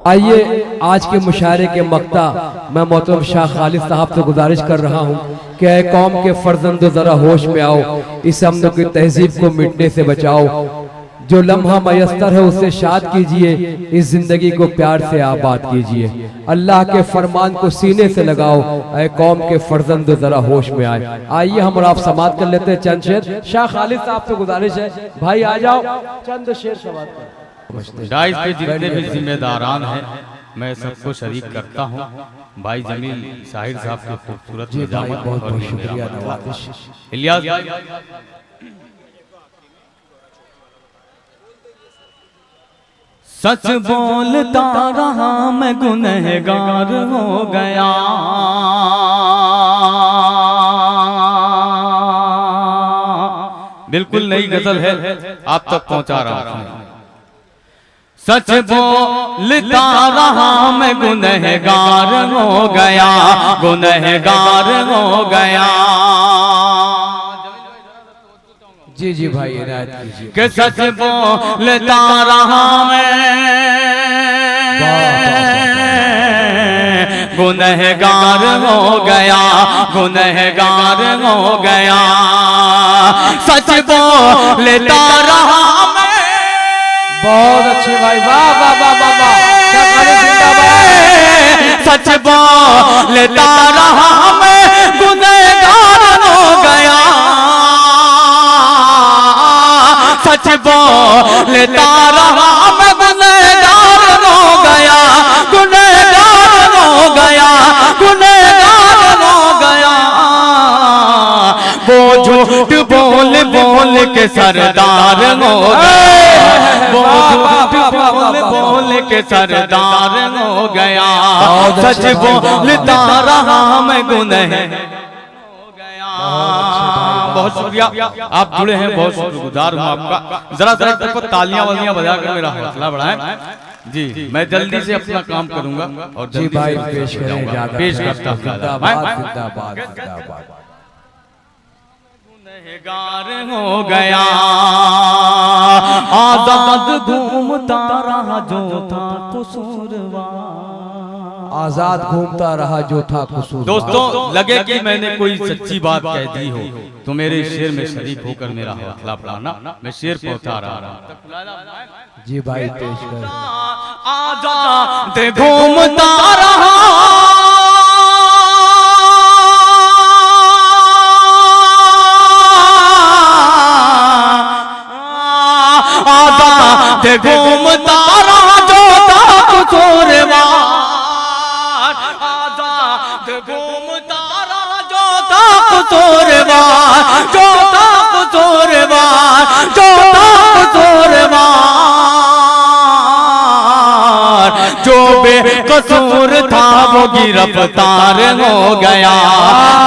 आइए आज के मुशायरे के मक्ता मैं मोहतरम शाह खालिद साहब से गुजारिश कर रहा हूँ कि ऐ कौम के फर्जंदो जरा होश में आओ, इस अमन की तहजीब को मिटने से बचाओ। जो लम्हा मयस्तर है उससे शाद कीजिए, इस जिंदगी को प्यार से आबाद कीजिए। अल्लाह के फरमान को सीने से लगाओ, ऐ कौम के फर्जंदो जरा होश में आए। आइए हम और आप समात कर लेते हैं चंद शेर। शाह खालिद साहब से गुजारिश है भाई आ जाओ, चंद शेर समात कर। डाइस पे जितने भी जिम्मेदारान हैं मैं सबको शरीक करता हूँ। भाई जमील साहिर साहब के खूबसूरत निजामत बहुत बहुत शुक्रिया नवाज़िश। इलियास सच बोलता रहा मैं गुनहगार हो गया, बिल्कुल नई गजल है आप तक पहुंचा रहा हूं। सच बोलता रहा मैं गुनहगार हो गया, गुनहगार हो गया। जी जी भाई इनायत कीजिए। कि सच बोलता रहा मैं गुनहगार हो गया, गुनहगार हो गया। सच बोलता रहा मैं। बहुत अच्छे भाई, वाह वाह वाह वाह वाह, सच बोलता रहा मैं गुनहगार हो गया, सच बोलता रहा मैं गुनहगार हो गया, गुनहगार हो गया, गुनहगार हो गया। वो झूठ बोल बोल के सरदार हो गया, वो झूठ बोल बोल के सरदार हो गया। सच बोलता रहा मैं गुनहगार हो गया। बहुत शुक्रिया, आप जुड़े हैं, बहुत शुक्रगुजार हूँ आपका। जरा जरा तक तालियां वालियां बजा कर मेरा हौसला बढ़ाएं। जी मैं जल्दी से अपना काम करूंगा और जी भाई पेश करें, पेश करता हूं। जिंदाबाद जिंदाबाद। गुनहगार हो गया, आजाद घूमता रहा जो था कसूरवार, आजाद घूमता रहा जो था कसूर। दोस्तों लगे कि मैंने कोई सच्ची बात कह दी हो तो मेरे शेर में शरीक होकर मेरा हौसला बढ़ाना। मैं शेर पहुंचा रहा हूं। जी भाई पेश कर। आजाद घूमता रहा, आजाद घूमता रहा जो था कसूरवार, आजाद घूमता रहा जो था कसूरवार, जो था कसूरवार, जो था कसूरवार। जो बेकसूर था वो गिरफ्तार हो गया,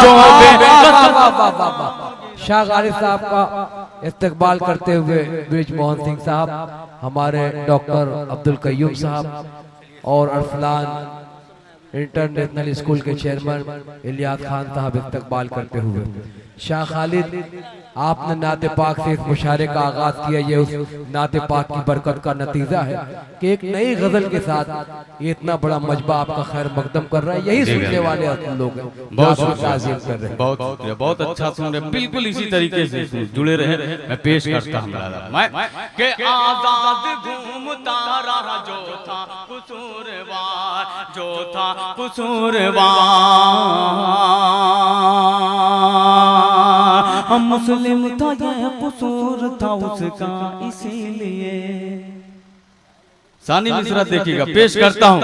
जो बेकसूर। शाह खालिद साहब का इस्तकबाल करते हुए ब्रिज मोहन सिंह साहब, हमारे डॉक्टर अब्दुल कयूम साहब और अरसलान इंटरनेशनल स्कूल के चेयरमैन इलियास खान साहब इस्तकबाल करते हुए। शाह खालिद आपने नाते पाक से इस मुशायरे का आगाज किया, ये उस नाते पाक की बरकत का नतीजा है कि एक नई गजल के साथ ये इतना बड़ा मजबा आपका खैर मकदम कर रहा है। यही सुनने वाले लोग बहुत ताज़ीम कर रहे हैं। बहुत शुक्रिया, बहुत अच्छा सुन रहे, बिल्कुल इसी तरीके से जुड़े रहे। मैं पेश करता हूँ मैं कि आजाद घूमता रहा जो था कसूरवार, जो था कसूरवार। हम मुस्लिम था यह कसूर था उसका, इसीलिए। सानी मिश्रा देखिएगा, पेश करता हूँ।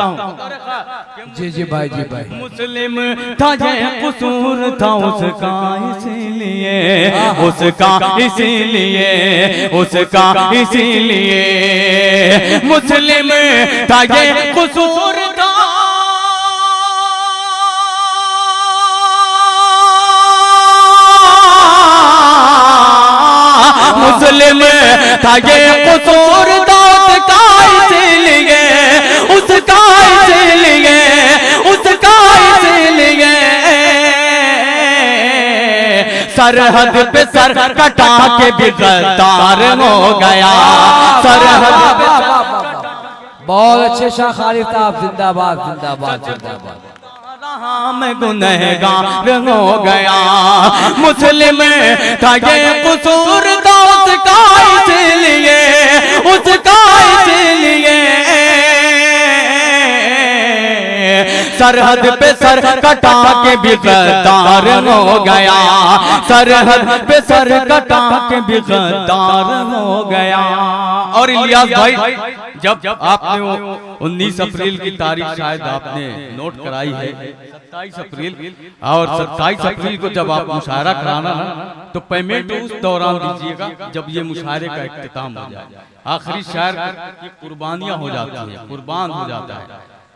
जी जी भाई, जी भाई। मुस्लिम था यह कसूर था उसका, इसीलिए, उसका इसीलिए, उसका इसीलिए। मुस्लिम था यह कसूर था, मुस्लिम था ये कसूर दाऊद का, इसीलिए, उसका इसीलिए, उसका इसीलिए। सरहद पे सर कटा के भी गद्दार हो गया, सरहद पे बहुत अच्छे शाह खालिद साहब, जिंदाबाद जिंदाबाद जिंदाबाद। मैं गुनहगार हो गया, मुस्लिम था ये कसूर था उसका, इसलिए उसका इसलिए सरहद पे सर कटा के भी गद्दार हो गया, सरहद पे सर कटा के भी गद्दार हो गया। और इलियास भाई, जब आपने वो 19 अप्रैल की तारीख शायद आपने नोट कराई है, 27 अप्रैल, और 27 अप्रैल को जब आप मुशायरा कराना ना, तो पेमेंट उस दौरान दीजिएगा जब ये मुशायरे का इख्तिताम हो जाए। आखिरी शायर की कुर्बानियां हो जाती हैं, कुर्बान हो जाता है,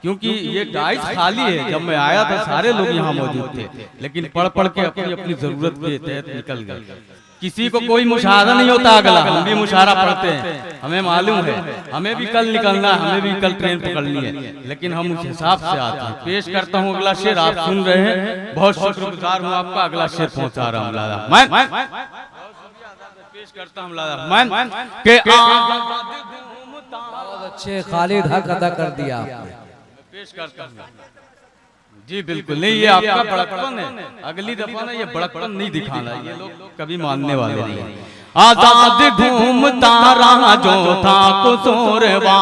क्योंकि ये डाइस खाली है। जब मैं आया था सारे लोग यहाँ मौजूद थे, लेकिन पढ़ पढ़ के अपनी अपनी जरूरत के तहत निकल गए। किसी को कोई मुशाहरा नहीं होता अगला, हम भी मुशाहरा पढ़ते हैं, हमें मालूम है, हमें भी कल निकलना है, हमें भी कल ट्रेन पकड़नी है, लेकिन हम उस हिसाब से आते हैं। पेश करता हूँ अगला शेर, आप सुन रहे हैं, बहुत शुक्रगुजार हूँ आपका। अगला शेर पहुंचा रहा हूँ लाला, पेश करता हूँ लाला के बहुत अच्छे खालिद, हक अदा कर दिया आपने। पेश करता हूँ जी, बिल्कुल नहीं, ये आपका बड़कपन है। अगली दफा ना ये बड़कपन नहीं दिखाना, ये लोग कभी मानने वाले नहीं है। आजाद घूमता रहा जो था कसूरवा,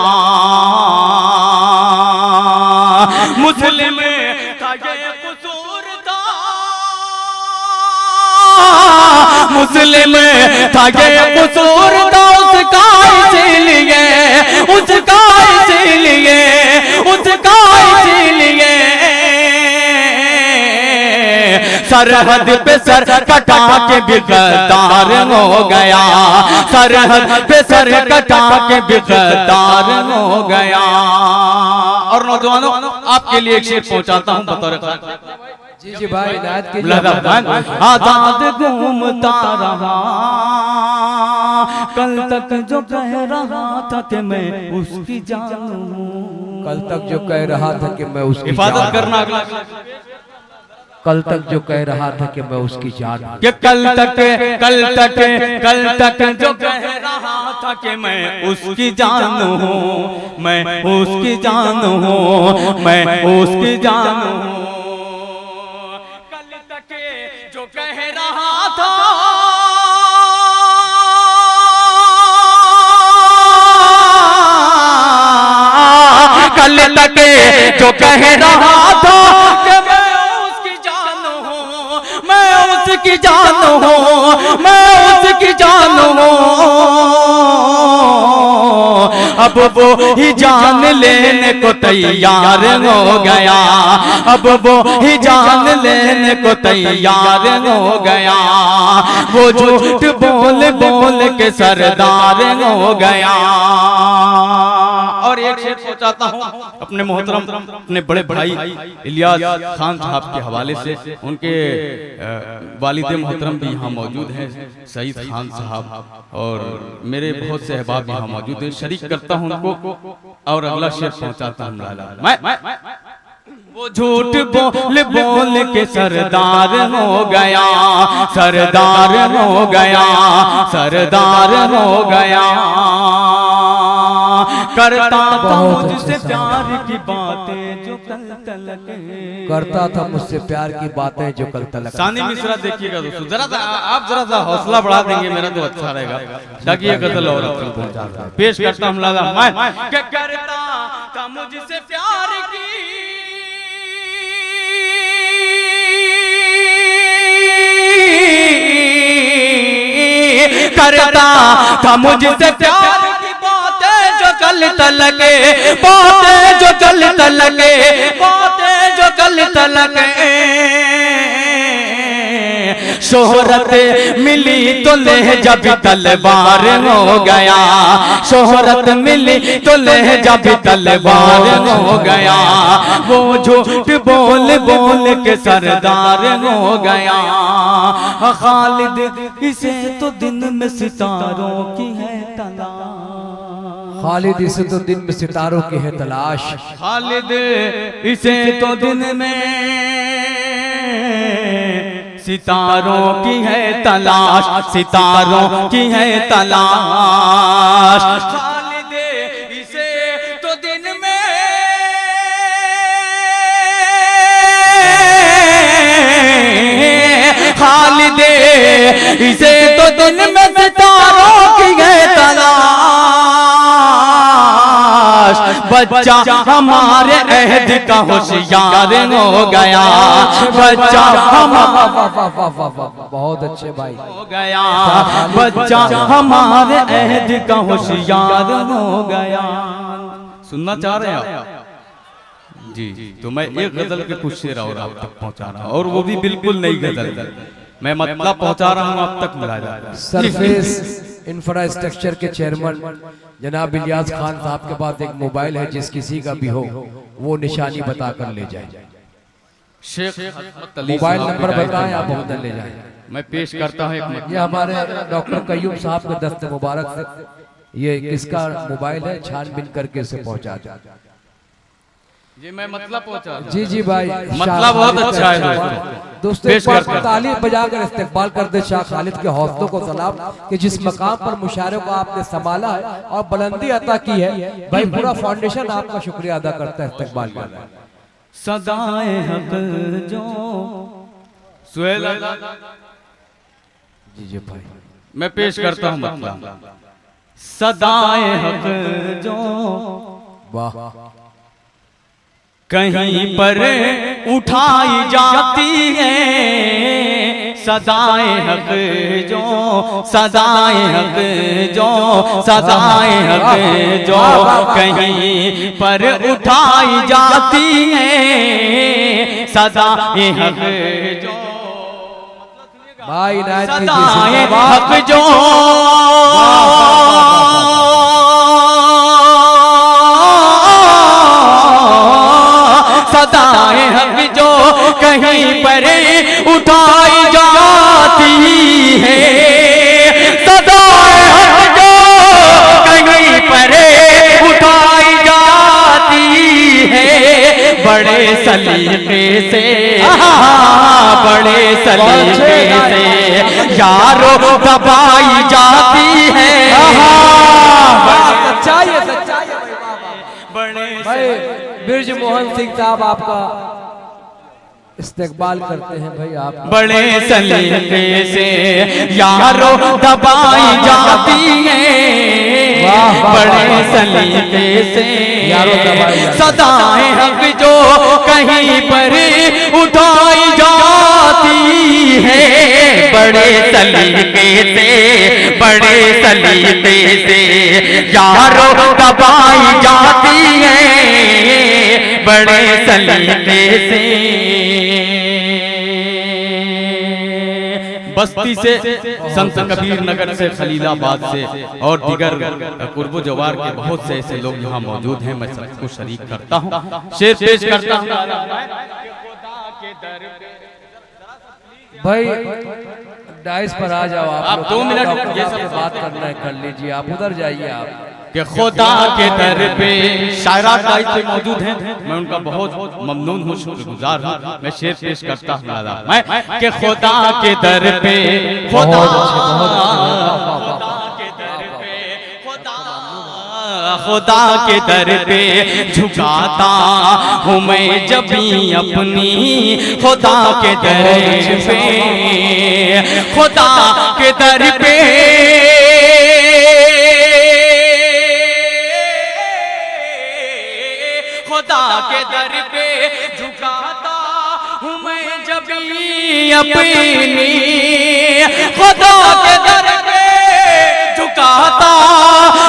मुस्लिम था ये कसूर था, मुस्लिम था ये कसूर था उसका, इसीलिए उसका इसीलिए उसका इसीलिए सरहद पे सर कटा के भी गद्दार हो गया, सरहद पे सर कटा के भी गद्दार हो गया। और नौजवानों, आपके लिए एक शेर पहुंचाता हूं बतौर जी जी भाई, इनायत कीजिए। आजाद घूमता रहा कल तक जो कह रहा था कि मैं उसकी जान हूं, कल तक जो कह रहा था कि मैं उसकी हिफाजत करना। अगला कल तक जो कह रहा था कि मैं उसकी जान हूं, कि कल तक जो कह रहा था कि मैं उसकी जान हूं, मैं उसकी जान हूं, मैं उसकी जान हूं। कल तक जो कह रहा था कल तक जो कह रहा था कि मैं उसकी जान हूं, मैं उसकी जान हूं, मैं उसकी जान हूं, अब वो ही जान लेने को तैयार हो गया, अब वो ही जान लेने को तैयार हो गया, वो झूठ बोल बोल के सरदार हो गया। और एक शेर सोचाता हूँ अपने मोहतरम, अपने बड़े भाई इलियास खान साहब के हवाले से। उनके वालिद मोहतरम भी यहाँ मौजूद हैं, सईद खान साहब, और मेरे बहुत से अहबाब यहाँ मौजूद हैं। शरीक करता हूँ उनको और अगला शेर पहुँचाता हूँ लाला। वो झूठ बोल बोल के सरदार हो गया, सरदार हो गया, सरदार हो गया, करता था मुझसे प्यार की बातें जो कल तलक, करता था मुझसे प्यार की बातें जो कल तलक। सानी मिश्रा देखिएगा दोस्तों, जरा आप जरा सा हौसला बढ़ा देंगे मेरा तो अच्छा रहेगा, ताकि ये गजल और पहुंचा। पेश करता हूँ लाला, मैं करता था मुझसे प्यार की करता था मुझसे प्यार की बातें जो कल तलके, बातें जो कल तलके, बातें जो कल तलके। शोहरत मिली तो लहजा भी तलवार हो गया, शोहरत मिली तो लहजा भी तलवार हो गया, वो झूठ बोल बोल के सरदार हो गया। खालिद इसे तो दिन में सितारों की है तलाश, खालिद इसे तो दिन में सितारों की है तलाश, खालिद इसे तो दिन में सितारों की है तलाश, सितारों की है तलाश। खालिद इसे तो दिन ढाल दे, इसे तो दिन में सितारों की है तलाश। बच्चा हमारे अहद का होशियार हो गया, बच्चा बहुत अच्छे भाई हो गया, बच्चा हमारे अहद का होशियार हो गया। सुनना चाह रहे हैं आप? जी, तो मैं एक गजल के कुछ शेर और आप तक पहुंचा रहा हूं, और वो भी बिल्कुल नई गजल, मैं मतलब पहुंचा रहा हूं आप तक मिला जा रहा है। सरफेस इंफ्रास्ट्रक्चर के चेयरमैन जनाब इलियास खान साहब के पास एक मोबाइल है, जिस किसी का भी हो वो निशानी बता कर ले जाए। शेख मोबाइल नंबर बताएं, आप उधर ले जाएं। मैं पेश करता हूं एक ये हमारे डॉक्टर कयूम साहब के दस्ते मुबारक से ये किसका मोबाइल है, छानबीन करके इसे पहुंचा जाए। जी मैं मतलब पहुंचा, जी जी भाई, मतलब बहुत अच्छा है दोस्तों। एक बार ताली बजाकर इस्तेकबाल कर दे शाह खालिद के हौसलों को सलाम, कि जिस मकाम पर मुशायरों को आपने संभाला है और बुलंदी अता की है भाई, पूरा फाउंडेशन आपका शुक्रिया अदा करता है, इस्तेकबाल कर रहा है। सदाए हक जो सुहेल जी जी भाई, मैं पेश करता हूं मतलब, सदाए हक जो वाह कहीं पर उठाई जाती है, सदाए हक जो, सदाए हक जो, सदाए हक जो कहीं पर उठाई जाती है, सदाए हक जो भाई सदाए हक जो सदाए हक जो कहीं पर उठाई जाती है, सदाए हक जो कहीं पर उठाई जाती है, बड़े सलीके से, बड़े सलीके से यारों दबाई जाती है। सच्चाई है, सच्चाई है बड़े भाई। बिरज मोहन सिंह साहब आपका इस्तेकबाल करते हैं भाई, आप बड़े सलीके से यारों दबाई जाती है, बड़े सलीके से यारों दबाई जाती है। सदाए हक जो कहीं पर उठाई जाती है, बड़े सलीके से, बड़े सलीके से यारों दबाई जाती है, बड़े सलीके से। बस्ती से, संत कबीर नगर से, खलीलाबाद से और दीगर कुर्बो जवार के बहुत से ऐसे लोग यहाँ मौजूद हैं, मैं सबको शरीक करता हूँ, शेर पेश करता हूँ भाई। डाइस पर आ जाओ आप 2 मिनट ये सब बात करना है, कर लीजिए, आप उधर जाइए आप। कि खुदा के दर पे शायरा डाइस पे मौजूद हैं, मैं उनका बहुत ममनून हूँ, शुक्रगुजार हूँ। मैं शेर पेश करता हूँ मैं कि खुदा के दर पे, खुदा खुदा के दर पे झुकाता हूँ मैं जब भी अपनी, खुदा के दर पे, खुदा के दर पे, खुदा के दर पे झुकाता हूँ मैं जब भी अपनी, खुदा के दर पे झुकाता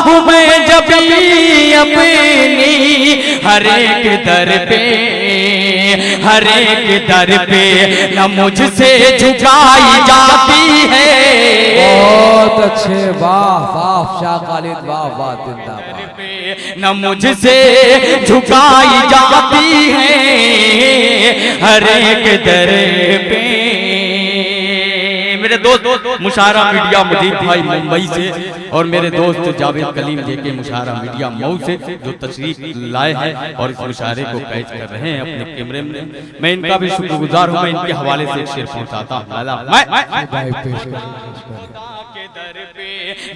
हूँ मैं जब भी अपनी, हर एक दर पे, हर एक दर पे न मुझसे झुकाई जाती है। बहुत अच्छे, वाह वाह शाह खालिद, वाह वाह जिंदाबाद। न मुझसे झुकाई जाती है, हर एक दर पे। मेरे दोस्त मुशायरा मीडिया मुजीब भाई मुंबई से और मेरे दोस्त जावेद कलीम जेके मुशायरा मीडिया मऊ से जो तशरीफ लाए हैं और इस मुशायरे को कैद कर रहे हैं अपने कैमरे में, मैं इनका भी शुक्रगुजार हूं। मैं इनके हवाले से एक शेर पहुंचाता हूं।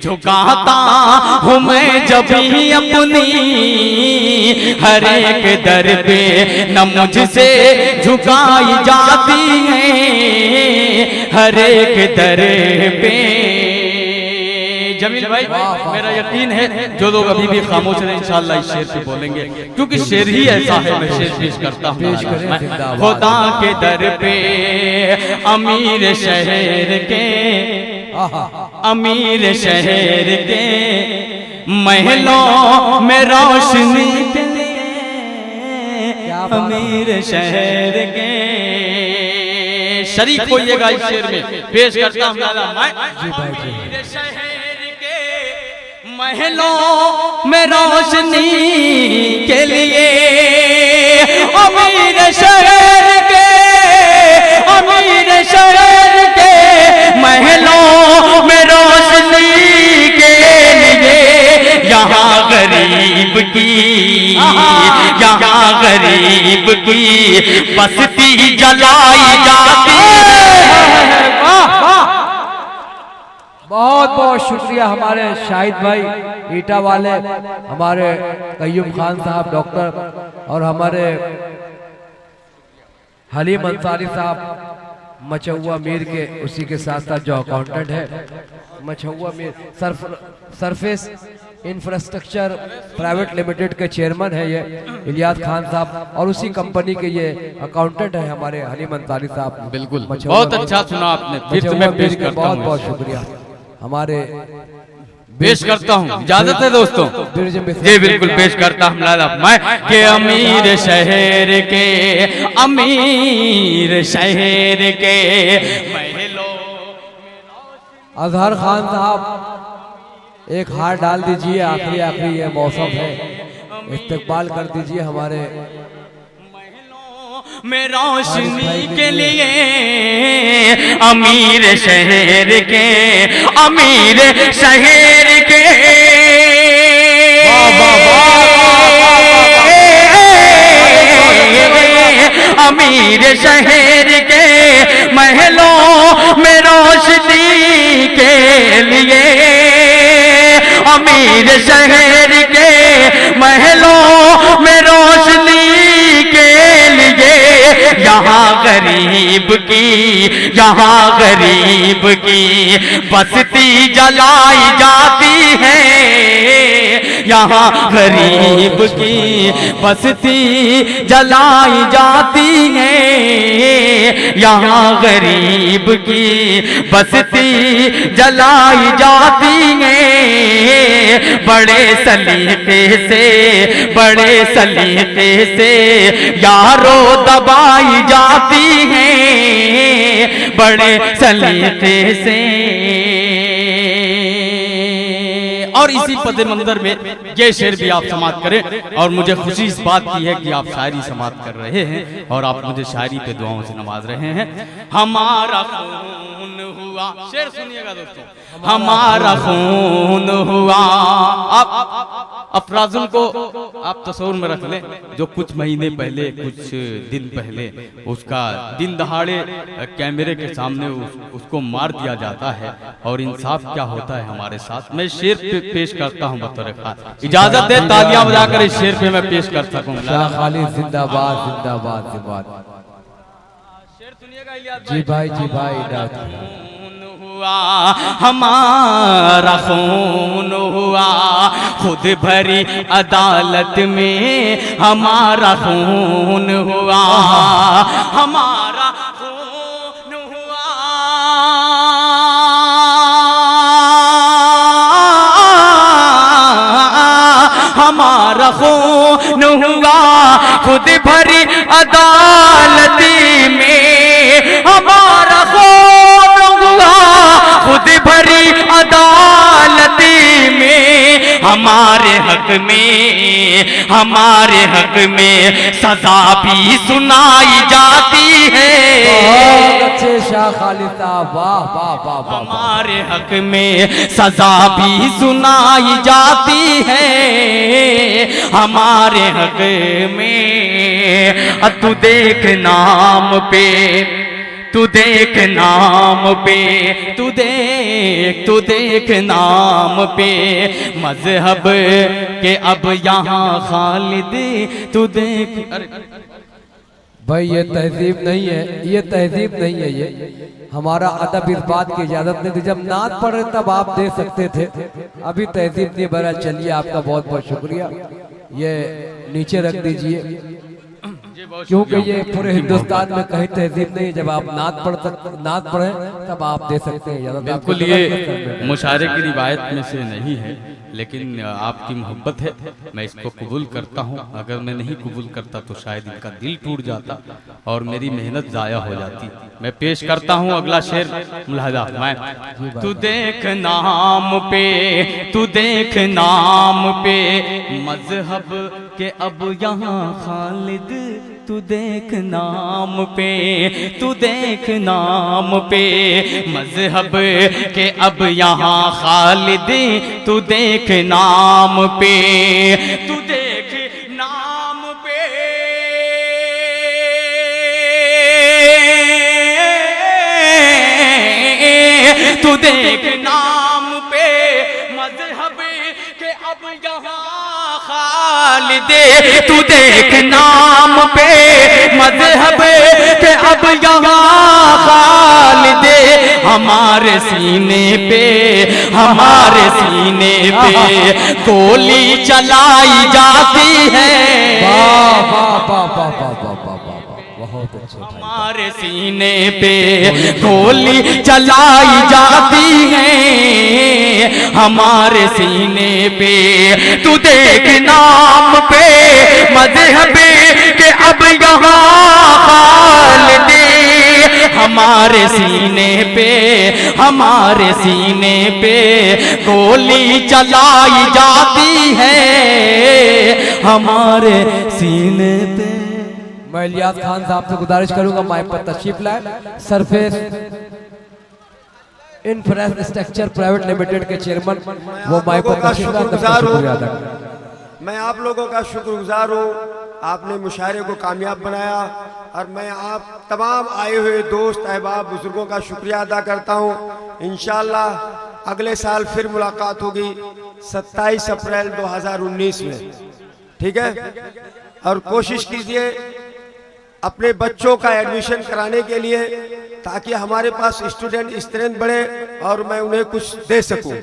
झुकाता हूँ मैं जब भी अपनी, हर एक दर पे न मुझसे झुकाई जाती है, हर एक दर पे। जमील भाई मेरा यकीन है जो लोग अभी भी खामोश हैं इंशाअल्लाह इस शेर पे बोलेंगे, क्योंकि शेर ही ऐसा है। मैं शेर पेश करता हूँ। खुदा के दर पे अमीर शहर के, अमीर शहर के महलों में रोशनी के लिए, अमीर शहर के। शरीक होइएगा इस शेर में। पेश करता हूँ अमीर शहर महलों में रोशनी के लिए, अमीर शहर के, अमीर शहर के महलों में रोशनी के लिए। यहाँ गरीब की, यहाँ गरीब की बस्ती जलाई जाती है। बहुत बहुत शुक्रिया हमारे शाहिद भाई ईटा वाले, हमारे कय्यूम खान साहब डॉक्टर, और हमारे हलीम अंसारी साहब मछुआ मीर के, उसी के साथ साथ जो अकाउंटेंट है मछुआ Mir surface infrastructure private limited के चेयरमैन है ये इलियास खान साहब, और उसी कंपनी के ये अकाउंटेंट है हमारे हलीम अंसारी साहब। बिल्कुल बहुत अच्छा सुना आपने। फिर से मैं पेश करता हूं। बहुत बहुत शुक्रिया हमारे पेश करता हूँ। इजाजत है दोस्तों? जी बिल्कुल पेश करता हूँ मैं के अमीर शहर के, अमीर शहर के महलों। अजहर खान साहब एक हार डाल दीजिए, आखिरी आखिरी ये मौसम है, इस्तकबाल कर दीजिए हमारे में रोशनी के लिए, अमीर शहर के, अमीर शहर के। अमीर शहर के महलों में रोशनी के लिए, अमीर शहर के महलों में रोशनी के लिए। यहाँ गरीब की, यहाँ गरीब की बस्ती जलाई जाती है। यहाँ गरीब की बस्ती जलाई जाती है। यहाँ गरीब की बस्ती जलाई जाती है। बड़े सलीके से, बड़े सलीके से यारों दबाई जाती है। बड़े सलीके से। और इसी पदे मंजर में ये शेर भी आप समाप्त करें। और मुझे खुशी इस बात की है कि आप शायरी समाप्त कर रहे हैं और आप मुझे शायरी पे दुआओं से नवाज रहे हैं। हमारा खून हुआ, शेर सुनिएगा दोस्तों। हमारा खून हुआ। आप अफराजुल को आप तस्वीर में रख लें, जो कुछ महीने पहले, कुछ दिन पहले उसका दिन दहाड़े कैमरे के सामने उसको मार दिया जाता है। और इंसाफ क्या होता है हमारे साथ। मैं शेर पेश करता हूँ बतौर खास। इजाजत है तालियां बजाकर इस शेर पे मैं पेश कर सकूं। शाह खालिद जिंदाबाद जिंदाबाद जिंदाबाद। शेर सुनिएगा इलियास जी भाई, जी भाई। हमारा खून हुआ खुद भरी अदालत में, हमारा खून हुआ, हमारा खून हुआ, हमारा खून हुआ खुद भरी अदालत में। हमारा खून हुआ खुद भरी अदालत में। हमारे हक में, हमारे हक में सजा भी सुनाई जाती है। बहुत अच्छे शाह खालिद साहब, वाह वाह वाह वाह। हमारे हक में सजा भी सुनाई जाती है। हमारे हक में तू देख नाम पे, तू देख नाम पे, तू देख नाम पे मजहब के अब यहाँ खालिद। तू देख, भाई ये तहजीब नहीं है, ये तहजीब नहीं है। ये हमारा अदब इस बात की इजाजत नहीं थी। जब नात पढ़े तब आप दे सकते थे, अभी तहजीब नहीं भरा। चलिए आपका बहुत बहुत शुक्रिया, ये नीचे रख दीजिए, क्योंकि ये पूरे हिंदुस्तान में कहीं तहजीब नहीं है। जब आप नात पढ़े तब आप दे सकते हैं। बिल्कुल, ये मुशायरे की रिवायत में से नहीं है, लेकिन आपकी मोहब्बत है, मैं इसको कबूल करता हूँ। अगर मैं नहीं कबूल करता तो शायद इनका दिल टूट जाता और मेरी मेहनत जाया हो जाती। मैं पेश करता हूँ अगला शेर मुलाहिजा मैं। तू देख नाम पे, तू देख नाम पे मजहब के अब यहाँ खालिद, तू देख नाम पे, तू देख नाम पे मजहब के अब यहाँ खालिद, तू देख नाम पे, तू देख नाम पे, तू देख नाम पे मजहब के अब यहाँ खालिद, तू देख नाम पे मजहब के अब यहाँ खालिद, हमारे सीने पे, हमारे सीने पे गोली चलाई जाती है। बहुत अच्छे, हमारे सीने पे गोली चलाई जाती है, हमारे सीने पे, तू देख नाम पे मजहब के अब यहाँ खालिद, हमारे सीने पे, हमारे सीने पे गोली चलाई जाती है, हमारे सीने पे। मैं इलियास खान साहब से गुजारिश करूंगा माइक पर तशरीफ लाए। सरफेस इंफ्रास्ट्रक्चर प्राइवेट लिमिटेड के चेयरमैन वो माइक पर तशरीफ लाए। मैं आप लोगों का शुक्रगुजार हूँ, आपने मुशायरे को कामयाब बनाया और मैं आप तमाम आए हुए दोस्त अहबाब बुजुर्गों का शुक्रिया अदा करता हूँ। इंशाअल्लाह अगले साल फिर मुलाकात होगी 27 अप्रैल 2019 में, ठीक है। और कोशिश कीजिए अपने बच्चों का एडमिशन कराने के लिए, ताकि हमारे पास स्टूडेंट स्ट्रेंथ बढ़े और मैं उन्हें कुछ दे सकूं।